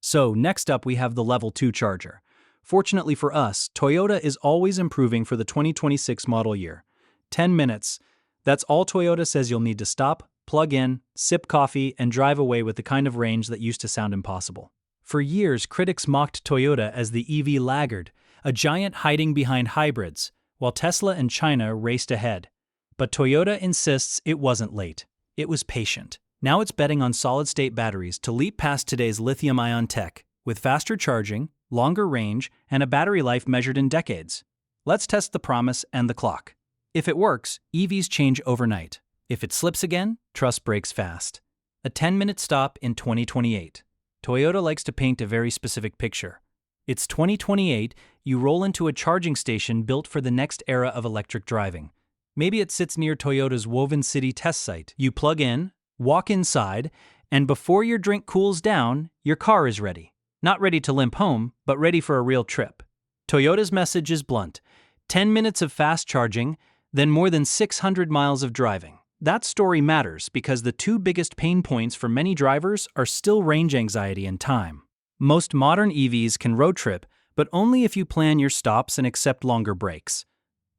So next up we have the Level 2 charger. Fortunately for us, Toyota is always improving for the 2026 model year. 10 minutes. That's all Toyota says you'll need to stop, plug in, sip coffee, and drive away with the kind of range that used to sound impossible. For years, critics mocked Toyota as the EV laggard, a giant hiding behind hybrids, while Tesla and China raced ahead. But Toyota insists it wasn't late. It was patient. Now it's betting on solid-state batteries to leap past today's lithium-ion tech, with faster charging, longer range, and a battery life measured in decades. Let's test the promise and the clock. If it works, EVs change overnight. If it slips again, trust breaks fast. A 10-minute stop in 2028. Toyota likes to paint a very specific picture. It's 2028, you roll into a charging station built for the next era of electric driving. Maybe it sits near Toyota's Woven City test site. You plug in, walk inside, and before your drink cools down, your car is ready. Not ready to limp home, but ready for a real trip. Toyota's message is blunt. 10 minutes of fast charging, then more than 600 miles of driving. That story matters because the two biggest pain points for many drivers are still range anxiety and time. Most modern EVs can road trip, but only if you plan your stops and accept longer breaks.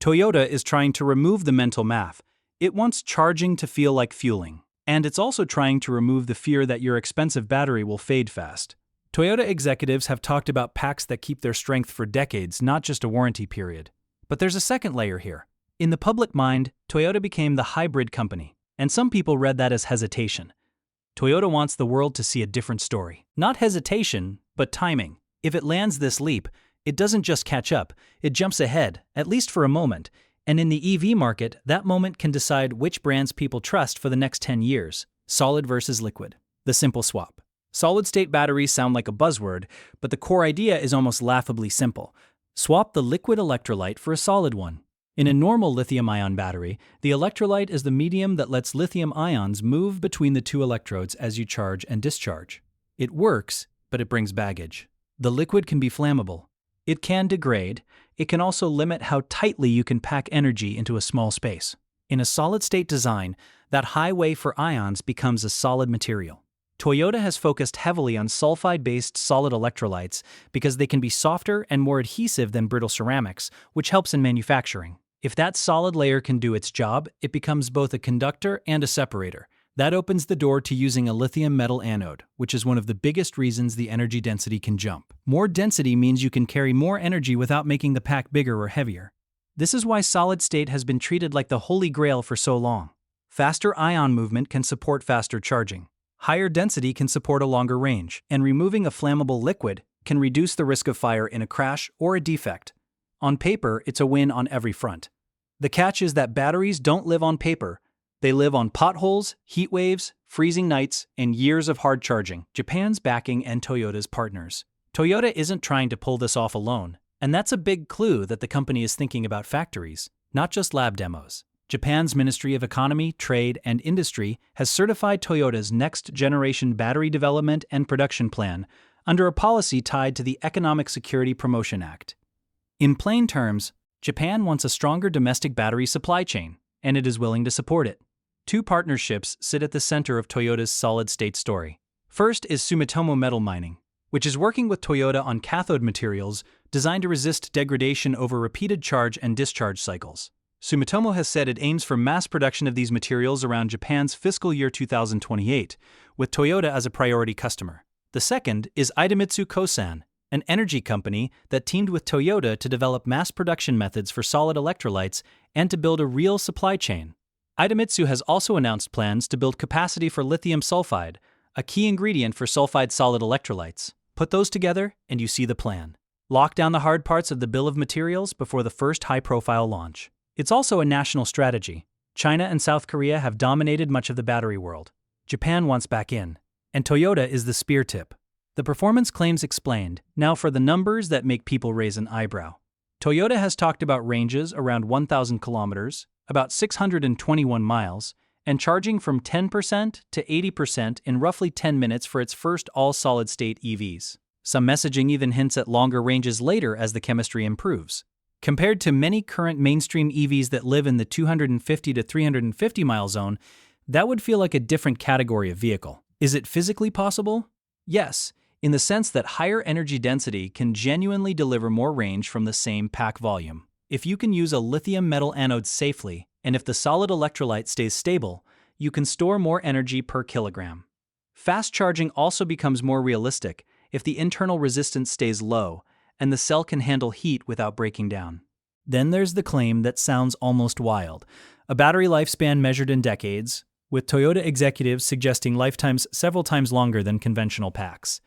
Toyota is trying to remove the mental math. It wants charging to feel like fueling. And it's also trying to remove the fear that your expensive battery will fade fast. Toyota executives have talked about packs that keep their strength for decades, not just a warranty period. But there's a second layer here. In the public mind, Toyota became the hybrid company, and some people read that as hesitation. Toyota wants the world to see a different story. Not hesitation, but timing. If it lands this leap, it doesn't just catch up, it jumps ahead, at least for a moment. And in the EV market, that moment can decide which brands people trust for the next 10 years. Solid versus liquid. The simple swap. Solid-state batteries sound like a buzzword, but the core idea is almost laughably simple. Swap the liquid electrolyte for a solid one. In a normal lithium-ion battery, the electrolyte is the medium that lets lithium ions move between the two electrodes as you charge and discharge. It works, but it brings baggage. The liquid can be flammable. It can degrade. It can also limit how tightly you can pack energy into a small space. In a solid-state design, that highway for ions becomes a solid material. Toyota has focused heavily on sulfide-based solid electrolytes because they can be softer and more adhesive than brittle ceramics, which helps in manufacturing. If that solid layer can do its job, it becomes both a conductor and a separator. That opens the door to using a lithium metal anode, which is one of the biggest reasons the energy density can jump. More density means you can carry more energy without making the pack bigger or heavier. This is why solid-state has been treated like the holy grail for so long. Faster ion movement can support faster charging. Higher density can support a longer range, and removing a flammable liquid can reduce the risk of fire in a crash or a defect. On paper, it's a win on every front. The catch is that batteries don't live on paper. They live on potholes, heat waves, freezing nights, and years of hard charging. Japan's backing and Toyota's partners. Toyota isn't trying to pull this off alone, and that's a big clue that the company is thinking about factories, not just lab demos. Japan's Ministry of Economy, Trade, and Industry has certified Toyota's next-generation battery development and production plan under a policy tied to the Economic Security Promotion Act. In plain terms, Japan wants a stronger domestic battery supply chain, and it is willing to support it. Two partnerships sit at the center of Toyota's solid-state story. First is Sumitomo Metal Mining, which is working with Toyota on cathode materials designed to resist degradation over repeated charge and discharge cycles. Sumitomo has said it aims for mass production of these materials around Japan's fiscal year 2028, with Toyota as a priority customer. The second is Idemitsu Kosan, an energy company that teamed with Toyota to develop mass production methods for solid electrolytes and to build a real supply chain. Idemitsu has also announced plans to build capacity for lithium sulfide, a key ingredient for sulfide solid electrolytes. Put those together and you see the plan. Lock down the hard parts of the bill of materials before the first high-profile launch. It's also a national strategy. China and South Korea have dominated much of the battery world. Japan wants back in, and Toyota is the spear tip. The performance claims explained, now for the numbers that make people raise an eyebrow. Toyota has talked about ranges around 1,000 kilometers, about 621 miles, and charging from 10% to 80% in roughly 10 minutes for its first all-solid-state EVs. Some messaging even hints at longer ranges later as the chemistry improves. Compared to many current mainstream EVs that live in the 250 to 350 mile zone, that would feel like a different category of vehicle. Is it physically possible? Yes, in the sense that higher energy density can genuinely deliver more range from the same pack volume. If you can use a lithium metal anode safely, and if the solid electrolyte stays stable, you can store more energy per kilogram. Fast charging also becomes more realistic if the internal resistance stays low and the cell can handle heat without breaking down. Then there's the claim that sounds almost wild: a battery lifespan measured in decades, with Toyota executives suggesting lifetimes several times longer than conventional packs.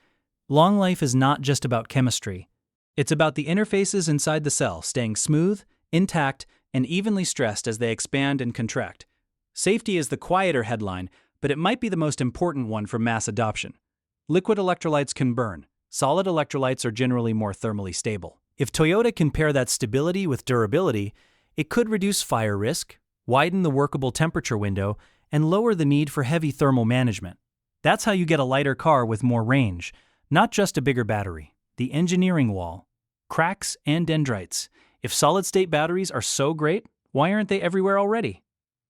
Long life is not just about chemistry. It's about the interfaces inside the cell staying smooth, intact, and evenly stressed as they expand and contract. Safety is the quieter headline, but it might be the most important one for mass adoption. Liquid electrolytes can burn. Solid electrolytes are generally more thermally stable. If Toyota can pair that stability with durability, it could reduce fire risk, widen the workable temperature window, and lower the need for heavy thermal management. That's how you get a lighter car with more range, not just a bigger battery. The engineering wall. Cracks and dendrites. If solid-state batteries are so great, why aren't they everywhere already?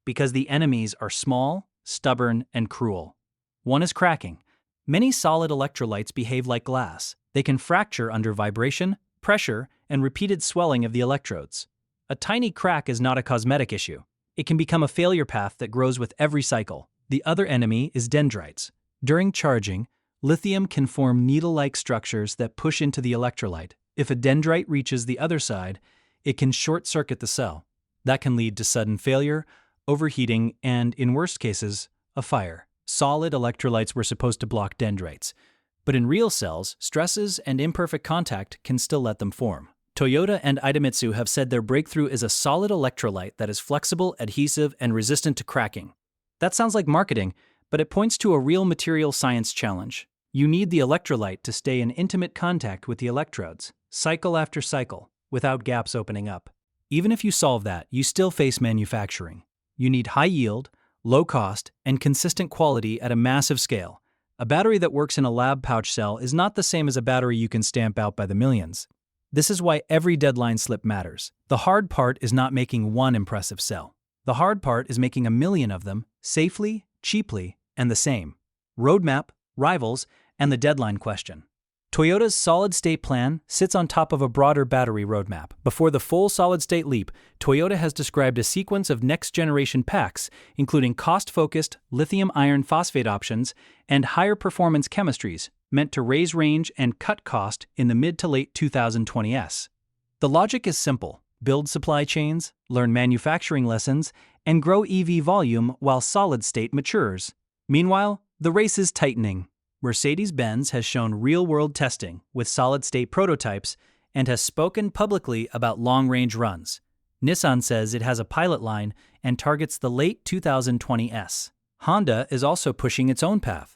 Because the enemies are small, stubborn, and cruel. One is cracking. Many solid electrolytes behave like glass. They can fracture under vibration, pressure, and repeated swelling of the electrodes. A tiny crack is not a cosmetic issue. It can become a failure path that grows with every cycle. The other enemy is dendrites. During charging, lithium can form needle-like structures that push into the electrolyte. If a dendrite reaches the other side, it can short-circuit the cell. That can lead to sudden failure, overheating, and, in worst cases, a fire. Solid electrolytes were supposed to block dendrites, but in real cells, stresses and imperfect contact can still let them form. Toyota and Idemitsu have said their breakthrough is a solid electrolyte that is flexible, adhesive, and resistant to cracking. That sounds like marketing, but it points to a real material science challenge. You need the electrolyte to stay in intimate contact with the electrodes, cycle after cycle, without gaps opening up. Even if you solve that, you still face manufacturing. You need high yield, low cost, and consistent quality at a massive scale. A battery that works in a lab pouch cell is not the same as a battery you can stamp out by the millions. This is why every deadline slip matters. The hard part is not making one impressive cell. The hard part is making 1,000,000 of them, safely, cheaply, and the same. Roadmap, rivals, and the deadline question. Toyota's solid-state plan sits on top of a broader battery roadmap. Before the full solid-state leap, Toyota has described a sequence of next-generation packs, including cost-focused lithium iron phosphate options and higher-performance chemistries meant to raise range and cut cost in the mid to late 2020s. The logic is simple: build supply chains, learn manufacturing lessons, and grow EV volume while solid-state matures. Meanwhile, the race is tightening. Mercedes-Benz has shown real-world testing with solid-state prototypes and has spoken publicly about long-range runs. Nissan says it has a pilot line and targets the late 2020s. Honda is also pushing its own path.